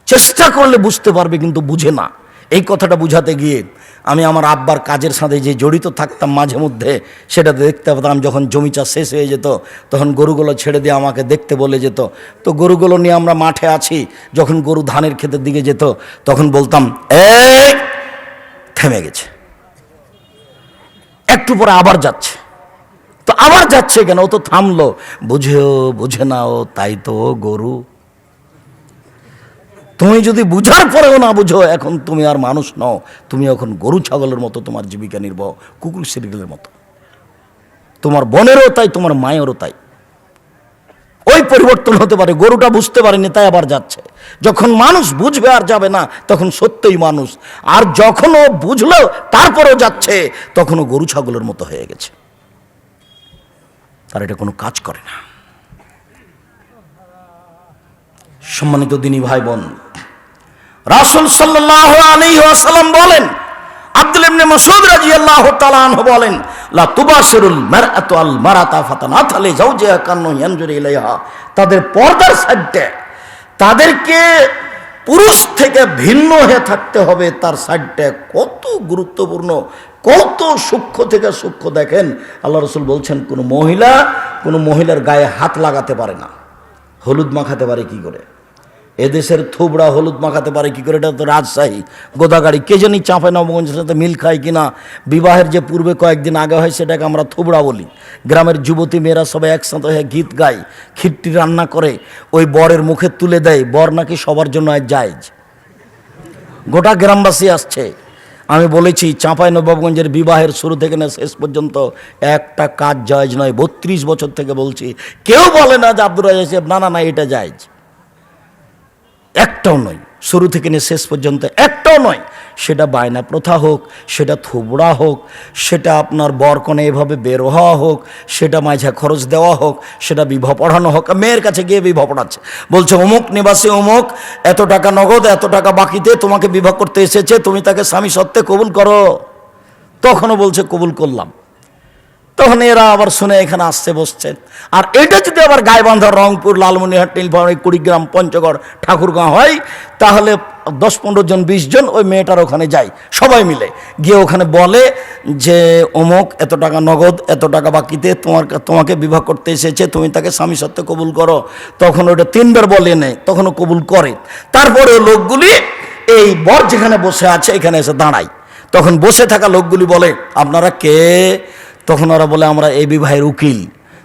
চেষ্টা করলে বুঝতে পারবে, কিন্তু বুঝে না। এই কথাটা বুঝাতে গিয়ে আমি আমার আব্বার কাজের সাথে যে জড়িত থাকতাম মাঝে মধ্যে, সেটা দেখতে পেতাম। যখন জমি চাষ শেষ হয়ে যেত তখন গরুগুলো ছেড়ে দিয়ে আমাকে দেখতে বলে যেত। তো গরুগুলো নিয়ে আমরা মাঠে আছি, যখন গরু ধানের ক্ষেতের দিকে যেত তখন বলতাম, এই থেমে গেছে, একটু পরে আবার যাচ্ছে। তো আবার যাচ্ছে কেন? ও তো থামলো। বুঝেও বুঝে না ও, তাই তো গরু। তুমি যদি বুঝার পরেও না বুঝো, এখন তুমি আর মানুষ নও, তুমি এখন গরু ছাগলের মতো, তোমার জীবিকা নির্বাহ কুকুর শ্রীগালের মতো। তোমার বোনেরও তাই, তোমার মায়েরও তাই। ওই পরিবর্তন হতে পারে। গরুটা বুঝতে পারেনি তাই আবার যাচ্ছে। যখন মানুষ বুঝবে আর যাবে না, তখন সত্যই মানুষ। আর যখন ও বুঝলো তারপরেও যাচ্ছে, তখন ও গরু ছাগলের মতো হয়ে গেছে। তার এটা কোনো কাজ করে না। সম্মানিত দিনী ভাই বোন, রাসূল সাল্লাল্লাহু আলাইহি ওয়াসাল্লাম বলেন, আব্দুল্লাহ ইবনে মাসউদ রাদিয়াল্লাহু তাআলা আনহু বলেন, লা তুবাশিরুল মারআতু আল মারাতা ফাতানাত আলি যাওজিহা কান্নু ইয়ানজুরু ইলাইহা। তাদের পর্দার সাইডে তাদেরকে পুরুষ থেকে ভিন্ন হয়ে থাকতে হবে। তার সাইডটা কত গুরুত্বপূর্ণ, কত সূক্ষ্ম থেকে সূক্ষ্ম। দেখেন আল্লাহ রাসূল বলছেন, কোনো মহিলার গায়ে হাত লাগাতে পারে না। হলুদ মাখাতে পারে কি করে? এদেশের থুবড়া হলুদ মাখাতে পারে কি করে? এটা তো রাজশাহী গোদাগাড়ি, কে জানি চাঁপাইনবাবগঞ্জের সাথে মিল খায় কিনা। বিবাহের যে পূর্বে কয়েকদিন আগে হয় সেটাকে আমরা থুবড়া বলি। গ্রামের যুবতী মেয়েরা সবাই একসাথে হয়ে গীত গায়, খিট্টি রান্না করে ওই বরের মুখে তুলে দেয়। বর নাকি সবার জন্য জায়েজ। গোটা গ্রামবাসী আসছে। আমি বলেছি চাঁপাইনবাবগঞ্জের বিবাহের শুরু থেকে না শেষ পর্যন্ত একটা কাজ জায়েজ নয়। 32 বছর থেকে বলছি, কেউ বলে না যে আব্দুর রাজ্জাক সাহেব না এটা জায়েজ। একটাও নয়, শুরু থেকে নিয়ে শেষ পর্যন্ত একটাও নয়। সেটা বায়না প্রথা হোক, সেটা থুবড়া হোক, সেটা আপনার বরকনে এভাবে বের হওয়া হোক, সেটা মাঝে খরচ দেওয়া হোক, সেটা বিবাহ পড়ানো হোক। মেয়ের কাছে গিয়ে বিবাহ পড়াচ্ছে, বলছে অমুক নিবাসী অমুক এত টাকা নগদ, এত টাকা বাকিতে তোমাকে বিবাহ করতে এসেছে, তুমি তাকে স্বামী সত্ত্বে কবুল করো। তখনও বলছে কবুল করলাম। তখন এরা আবার শুনে এখানে আসছে, বসছে। আর এটা যদি আবার গাইবান্ধা, রংপুর, লালমনিরহাট, নীলফামারী, কুড়িগ্রাম, পঞ্চগড়, ঠাকুরগাঁও হয়, তাহলে 10-15 জন 20 জন ওই মেয়েটার ওখানে যায়, সবাই মিলে গিয়ে ওখানে বলে যে অমুক এত টাকা নগদ, এত টাকা বাকিতে তোমাকে বিবাহ করতে এসেছে, তুমি তাকে স্বামী সত্ত্বে কবুল করো। তখন ওটা 3 বার বলে নেয়, তখনও কবুল করে। তারপরে লোকগুলি এই বর যেখানে বসে আছে এখানে এসে দাঁড়ায়। তখন বসে থাকা লোকগুলি বলে, আপনারা কে? তখন ওরা বলে, আমরা এই বিবাহের উকিল।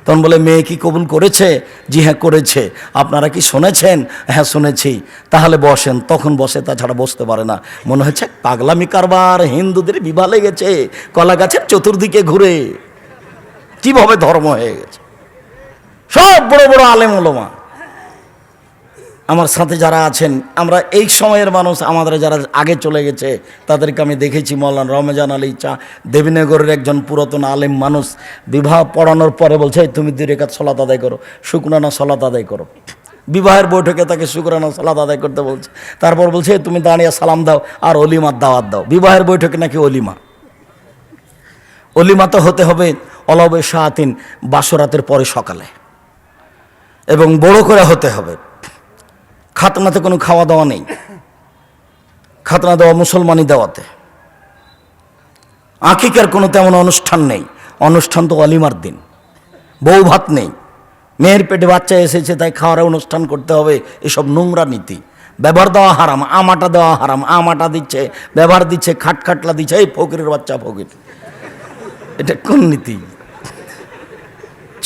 তখন বলে, মেয়ে কি কবুল করেছে? জি হ্যাঁ করেছে। আপনারা কি শুনেছেন? হ্যাঁ শুনেছি। তাহলে বসেন। তখন বসে, তাছাড়া বসতে পারে না। মনে হচ্ছে পাগলামি কারবার, হিন্দুদের বিবাহ লেগেছে কলা গাছের চতুর্দিকে ঘুরে। কিভাবে ধর্ম হয়ে গেছে। সব বড় বড় আলেম ওলামা আমার সাথে যারা আছেন, আমরা এই সময়ের মানুষ, আমাদের যারা আগে চলে গেছে তাদেরকে আমি দেখেছি। মৌলানা রমজান আলী দেবীনগরের একজন পুরাতন আলেম মানুষ, বিবাহ পড়ানোর পরে বলছে, তুমি 2 রাকাত সালাত আদায় করো, শুকরানা সালাত আদায় করো। বিবাহের বৈঠকে তাকে শুকরানা সালাত আদায় করতে বলছে। তারপর বলছে, তুমি দাঁড়িয়ে সালাম দাও আর অলিমার দাওয়াত দাও। বিবাহের বৈঠকে নাকি অলিমা তো হতে হবে অলবে শাহাতিন, বাসরাতের পরে সকালে, এবং বড় করে হতে হবে। খাতনাতে কোনো খাওয়া দাওয়া নেই। খাতনা দেওয়া মুসলমানি দেওয়াতে। আকিকার কোনো তেমন অনুষ্ঠান নেই। অনুষ্ঠান তো অলিমার দিন। বউ ভাত নেই, মেয়ের পেটে বাচ্চা এসেছে তাই খাওয়ার অনুষ্ঠান করতে হবে, এসব নোংরা নীতি। ব্যবহার দেওয়া হারাম, আমাটা দেওয়া হারাম। আমাটা দিচ্ছে, ব্যবহার দিচ্ছে, খাটখাটলা দিচ্ছে। এই ফকিরের বাচ্চা ফকির, এটা কোন নীতি?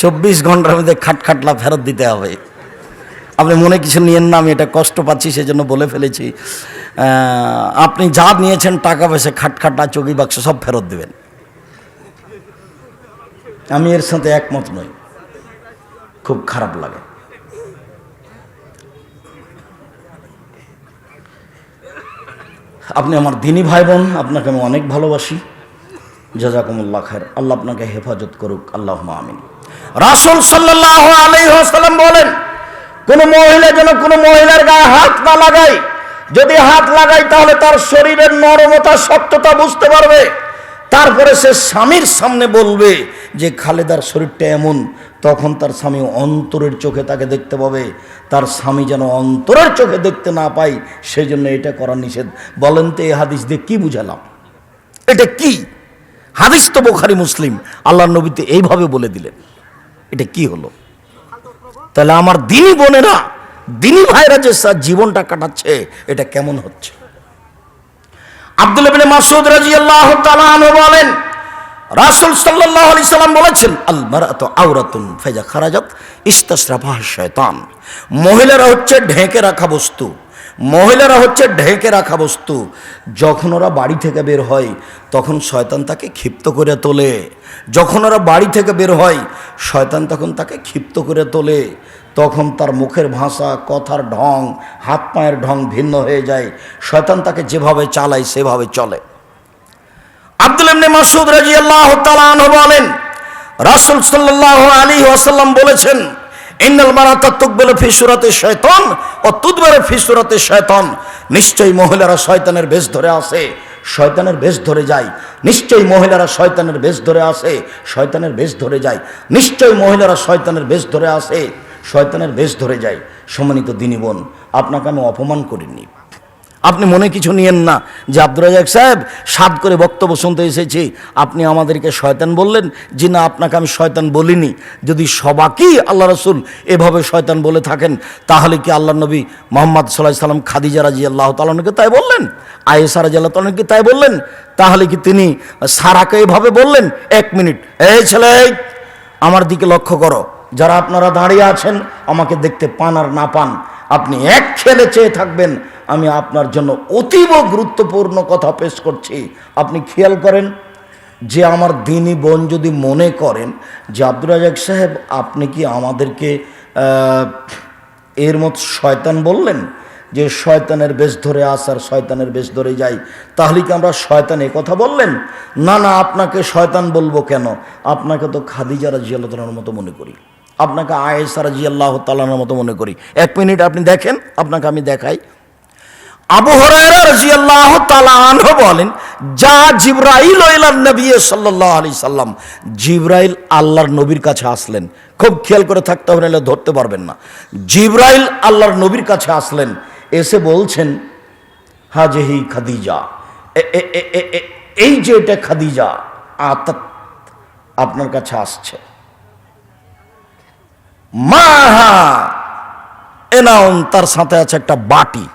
24 ঘন্টার মধ্যে খাটখাটলা ফেরত দিতে হবে। আপনি মনে কিছু নিয়েন না, আমি এটা কষ্ট পাচ্ছি সেজন্য বলে ফেলেছি। আপনি যা নিয়েছেন টাকা পয়সা, খাটখাটা, চৌকি বাক্স সব ফেরত দেবেন। আমি এর সাথে একমত নই, খুব খারাপ লাগে। আপনি আমার দিনী ভাই বোন, আপনাকে আমি অনেক ভালোবাসি। জাযাকুমুল্লাহ খায়র। আল্লাহ আপনাকে হেফাজত করুক, আল্লাহুম্মা আমিন। রাসূল সাল্লাল্লাহু আলাইহি ওয়াসাল্লাম বলেন, কোন মহিলা যেন কোন মহিলার গায়ে হাত না লাগায়। যদি হাত লাগায় তাহলে তার শরীরের নরমতা, শক্ততা বুঝতে পারবে। তারপরে সে স্বামীর সামনে বলবে যে খালেদার শরীরটা এমন, তখন তার স্বামী অন্তরের চোখে তাকে দেখতে পাবে। তার স্বামী যেন অন্তরের চোখে দেখতে না পায়, সেই জন্য এটা করা নিষেধ। বলেন তো এই হাদিস দিয়ে কি বুঝালাম? এটা কি হাদিস? তো বুখারী মুসলিম, আল্লাহর নবী তো এইভাবে বলে দিলেন। এটা কি হলো? তাহলে আমার দিনী বোনেরা, দিনী ভাইরা যে জীবনটা কাটাচ্ছে, এটা কেমন হচ্ছে? আব্দুল্লাহ ইবনে মাসউদ রাদিয়াল্লাহু তাআলা আনহু বলেন, রাসূল সাল্লাল্লাহু আলাইহি সাল্লাম বলেছেন, আল মারআতু আওরাতুন ফাইজা খারাজাত ইস্তাসরাফাহা শায়তান। মহিলারা হচ্ছে ঢেকে রাখা বস্তু। মহিলারা হচ্ছে ঢেকে রাখা বস্তু। যখন ওরা বাড়ি থেকে বের হয় তখন শয়তান তাকে ক্ষিপ্ত করে তোলে। যখন ওরা বাড়ি থেকে বের হয় শয়তান তখন তাকে ক্ষিপ্ত করে তোলে। তখন তার মুখের ভাষা, কথার ঢং, হাত পায়ের ঢং ভিন্ন হয়ে যায়। শয়তান তাকে যেভাবে চালায় সেভাবে চলে। আব্দুল্লাহ ইবনে মাসউদ রাদিয়াল্লাহু তাআলা আনহু বলেন, রাসূল সাল্লাল্লাহু আলাইহি ওয়াসাল্লাম বলেছেন, ইন্নাল মারাতা তুকবালু ফি সূরাতি শায়তান ওয়া তুদবারু ফি সূরাতি শায়তান। নিশ্চয়ই মহিলারা শয়তানের বেশ ধরে আসে, শয়তানের বেশ ধরে যায়। নিশ্চয়ই মহিলারা শয়তানের বেশ ধরে আসে, শয়তানের বেশ ধরে যায়। নিশ্চয়ই মহিলারা শয়তানের বেশ ধরে আসে, শয়তানের বেশ ধরে যায়। সম্মানিত দিনী বোন, আপনাকে আমি অপমান করিনি। আপনি মনে কিছু নিয়েন না যে আব্দুর রাজ্জাক সাহেব সাদ করে বক্তব্য শুনতে এসেছি, আপনি আমাদেরকে শয়তান বললেন। জি না, আপনাকে আমি শয়তান বলিনি। যদি সবাকেই আল্লাহ রসুল এভাবে শয়তান বলে থাকেন, তাহলে কি আল্লাহ নবী মুহাম্মদ সাল্লাল্লাহু আলাইহি সাল্লাম খাদিজা রাদিয়াল্লাহু তাআলা আনহাকে তাই বললেন? আয়েশা রাদিয়াল্লাহু তাআলা আনহাকে তাই বললেন? তাহলে কি তিনি সারাকে এভাবে বললেন? এক মিনিট, এই ছেলে আমার দিকে লক্ষ্য করো। যারা আপনারা দাঁড়িয়ে আছেন, আমাকে দেখতে পান আর না পান, আপনি এক খেলে চেয়ে থাকবেন। আমি আপনার জন্য অতীব গুরুত্বপূর্ণ কথা পেশ করছি। আপনি খেয়াল করেন যে আমার দিনী বোন যদি মনে করেন যে আব্দুর রাজ্জাক সাহেব আপনি কি আমাদেরকে এর মতো শয়তান বললেন, যে শয়তানের বেশ ধরে আসার শয়তানের বেশ ধরে যাই, তাহলে কি আমরা শয়তান এ কথা বললেন? না না, আপনাকে শয়তান বলবো কেন? আপনাকে তো খাদিজা রাদিয়াল্লাহু তাআলার মতো মনে করি, আপনাকে আয়েশা রাদিয়াল্লাহু তাআলার মতো মনে করি। এক মিনিট আপনি দেখেন, আপনাকে আমি দেখাই। আবু হুরায়রা রাদিয়াল্লাহু তাআলা আনহু বলেন, যা জিবরাইল ইলান নবী সাল্লাল্লাহু আলাইহি সাল্লাম, জিবরাইল আল্লাহর নবীর কাছে আসলেন। খুব খেয়াল করে থাকতে হবে, নাহলে ধরতে পারবেন না। জিবরাইল আল্লাহর নবীর কাছে আসলেন, এসে বলছেন, হাজিহি খাদিজা, এই যে এটা খাদিজা আতাত আপনার কাছে আসছে। মাহা এনাউন, তার সাথে আছে একটা বাটি,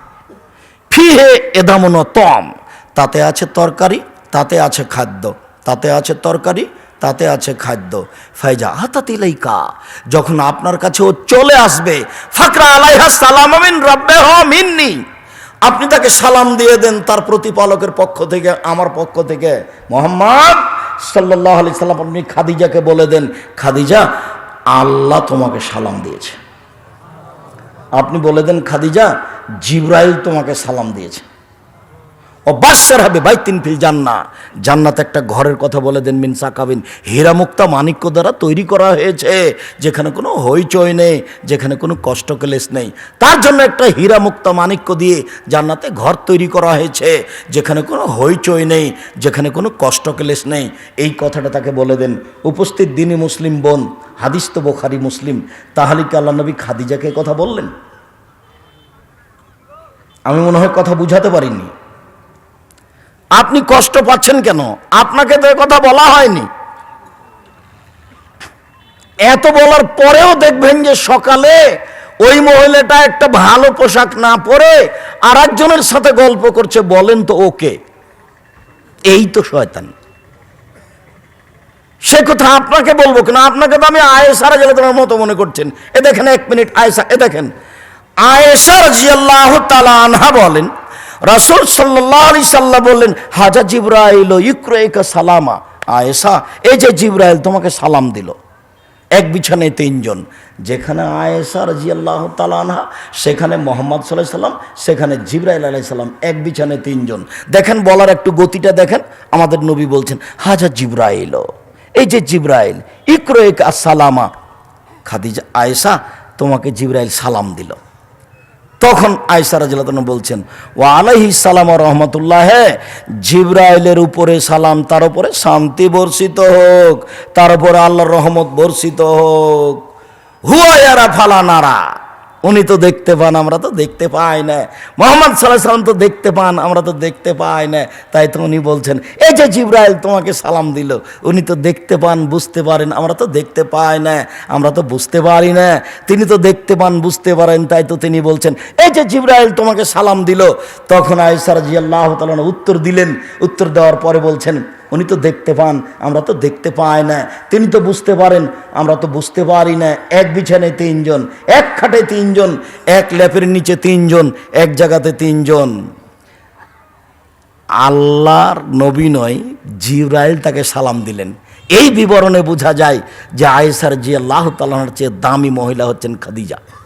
ফিহে এদামুন তম, তাতে আছে তরকারি, তাতে আছে খাদ্য, তাতে আছে তরকারি, তাতে আছে খাদ্য। ফাইজা হাতাতিলাইকা, যখন আপনার কাছে ও চলে আসবে, ফাকরা আলাইহা সালাম মিন রাব্বিহা মিন্নি, আপনি তাকে সালাম দিয়ে দেন তার প্রতিপালকের পক্ষ থেকে, আমার পক্ষ থেকে। মুহাম্মদ সাল্লাল্লাহু আলাইহি সাল্লাম আপনি খাদিজাকে বলে দেন, খাদিজা আল্লাহ তোমাকে সালাম দিয়েছে। আপনি বলে দেন, খাদিজা জিবরাইল তোমাকে সালাম দিয়েছে। ও বাদশার হবে বাইতিন ফিল জান্নাহ, জান্নাতে একটা ঘরের কথা বলে দেন, মিন সাকাবিন, হীরা মুক্তা মাণিক্য দ্বারা তৈরি করা হয়েছে, যেখানে কোনো হইচই নেই, যেখানে কোনো কষ্ট ক্লেশ নেই। তার জন্য একটা হীরা মুক্তা মাণিক্য দিয়ে জান্নাতে ঘর তৈরি করা হয়েছে, যেখানে কোনো হইচই নেই, যেখানে কোনো কষ্ট ক্লেশ নেই। এই কথাটা তাকে বলে দেন। উপস্থিত দিনী মুসলিম বোন, হাদিস তো বুখারী মুসলিম, তাহলে কি আল্লাহ নবী খাদিজাকে কথা বললেন? আমি মনে হয় কথা বুঝাতে পারিনি। আপনি কষ্ট পাচ্ছেন কেন? আপনাকে তো কথা বলা হয়নি। এত বলার পরেও দেখবেন যে সকালে ওই মহিলাটা একটা ভালো পোশাক না পরে আর একজনের সাথে গল্প করছে। বলেন তো ওকে? এই তো শয়তান। সে কথা আপনাকে বলবো কেন? আপনাকে তো আমি আয়েশা রাদিয়াল্লাহু তাআলার মতো মনে করছেন। এ দেখেন, এক মিনিট, আয়েশা, এ দেখেন, আয়েশা রাদিয়াল্লাহু তাআলা আনহা বলেন, রাসূল সাল্লাল্লাহু আলাইহি সাল্লাম বললেন, হাজা জিবরাইল ইকরাইকা সালামা। আয়েশা, এই যে জিবরাইল তোমাকে সালাম দিল। এক বিছানায় তিনজন, যেখানে আয়েশা রাদিয়াল্লাহু তাআলা আনহা, সেখানে মুহাম্মদ সাল্লাল্লাহু আলাইহি সাল্লাম, সেখানে জিবরাইল আলাইহিস সালাম, এক বিছানায় তিনজন। দেখেন বলার একটু গতিটা দেখেন। আমাদের নবী বলছেন, হাজা জিবরাইল, এই যে জিবরাইল, ইকরাইকা আসসালামা। খাদিজা, আয়েশা তোমাকে জিবরাইল সালাম দিল। তখন আয়েশা রাদিয়াল্লাহু তাআলা বলছেন, ওয়া আলাইহিস সালাম ওয়া রাহমাতুল্লাহ, জিবরাইলের উপরে সালাম, তার উপরে শান্তি বর্ষিত হোক, তার উপরে আল্লাহর রহমত বর্ষিত হোক। হুয়া ইয়ারা ফালা নারা, উনি তো দেখতে পান, আমরা তো দেখতে পাই না। মুহাম্মদ সাল্লাল্লাহু আলাইহি সাল্লাম তো দেখতে পান, আমরা তো দেখতে পাই না। তাই তো উনি বলছেন, এই যে জিবরাইল তোমাকে সালাম দিল, উনি তো দেখতে পান, বুঝতে পারেন, আমরা তো দেখতে পাই না, আমরা তো বুঝতে পারি না। তিনি তো দেখতে পান, বুঝতে পারেন, তাই তো তিনি বলছেন, এই যে জিবরাইল তোমাকে সালাম দিল। তখন আয়েশা রাদিয়াল্লাহু তাআলা উত্তর দিলেন। উত্তর দেওয়ার পরে বলছেন, উনি তো দেখতে পান, আমরা তো দেখতে পাই না। তিনি তো বুঝতে পারেন, আমরা তো বুঝতে পারি না। এক বিছানায় তিনজন, এক খাটে তিনজন, এক ল্যাপের নিচে তিনজন, এক জায়গাতে তিনজন। আল্লাহর নবী নয়, জিবরাইল তাকে সালাম দিলেন। এই বিবরণে বোঝা যায় যে আয়েশা রাদিয়াল্লাহু তাআলার চেয়ে দামি মহিলা হচ্ছেন খাদিজা।